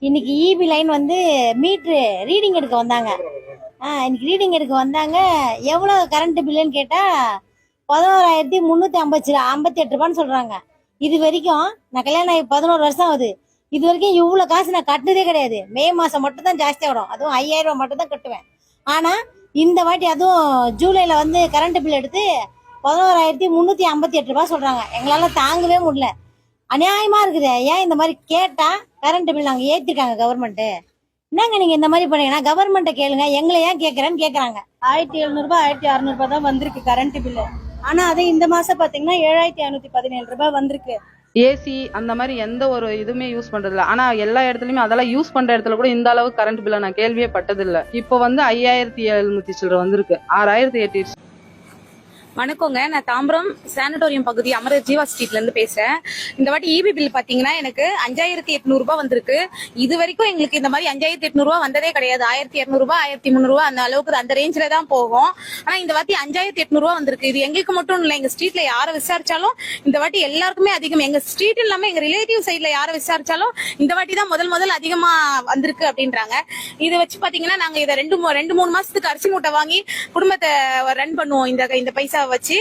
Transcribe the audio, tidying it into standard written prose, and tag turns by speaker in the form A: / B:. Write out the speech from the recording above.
A: இன்னைக்கு EB line வந்து metre reading எடுக்க வந்தாங்க. இன்னைக்கு ரீடிங் எடுக்க வந்தாங்க. எவ்வளோ கரண்ட் பில்லுன்னு கேட்டால் 11,358 ரூபான்னு சொல்கிறாங்க. இது வரைக்கும் நான் கல்யாணம் ஆகி 11 வருஷம் ஆகுது. இது வரைக்கும் இவ்வளோ காசு நான் கட்டினதே கிடையாது. மே மாதம் மட்டும் தான் ஜாஸ்தியாக வரும். அதுவும் 5,000 ரூபா மட்டும் தான் கட்டுவேன். ஆனால் இந்த வாட்டி அதுவும் ஜூலையில் வந்து கரண்ட் பில் எடுத்து 11,358 ரூபா சொல்கிறாங்க. எங்களால் தாங்கவே முடியல. அநியாயமா இருக்குது. ஏன் இந்த மாதிரி கேட்டா கரண்ட் பில் நாங்க ஏத்திருக்காங்க கவர்மெண்ட். என்னங்க நீங்க இந்த மாதிரி பண்ணீங்கன்னா கவர்மெண்ட்டை கேளுங்க, எங்களை ஏன் கேட்கறேன்னு கேக்குறாங்க.
B: 1,700 ரூபாய் 1,600 ரூபாய் தான் வந்திருக்கு கரண்ட் பில்லு. ஆனா அதே இந்த மாசம் பாத்தீங்கன்னா 7,517 ரூபாய் வந்திருக்கு.
C: ஏசி அந்த மாதிரி எந்த ஒரு இதுவுமே யூஸ் பண்றது இல்ல. ஆனா எல்லா இடத்துலயுமே அதெல்லாம் யூஸ் பண்ற இடத்துல கூட இந்த அளவுக்கு கரண்ட் பில்ல நான் கேள்வியே பட்டது இல்ல. இப்போ வந்து 5,700 சில்லற வந்திருக்கு. 6,000 ஏற்றிடுச்சு.
D: வணக்கங்க, நான் தாம்பரம் சானிட்டோரியம் பகுதி அமரர் ஜீவா ஸ்ட்ரீட்ல இருந்து பேசுறேன். இந்த வாட்டி இபி பில் பாத்தீங்கன்னா எனக்கு 5,800 ரூபாய் வந்திருக்கு. இது வரைக்கும் எங்களுக்கு இந்த மாதிரி 5,800 ரூபாய் வந்ததே கிடையாது. 1,200 ரூபாய் 1,300 ரூபாய் அந்த அளவுக்கு அந்த ரேஞ்சில தான் போகும். ஆனா இந்த வாட்டி 5,800 ரூபாய் வந்திருக்கு. இது எங்களுக்கு மட்டும் இல்ல, எங்க ஸ்ட்ரீட்ல யாரை விசாரிச்சாலும் இந்த வாட்டி எல்லாருக்குமே அதிகம். எங்க ஸ்ட்ரீட் இல்லாம எங்க ரிலேட்டிவ் சைட்ல யாரை விசாரிச்சாலும் இந்த வாட்டி தான் முதல் அதிகமா வந்திருக்கு அப்படின்றாங்க. இதை வச்சு பாத்தீங்கன்னா நாங்க இதை 2-3 மாசத்துக்கு அரிசி மூட்டை வாங்கி குடும்பத்தை ரன் பண்ணுவோம் இந்த பைசா வச்சு.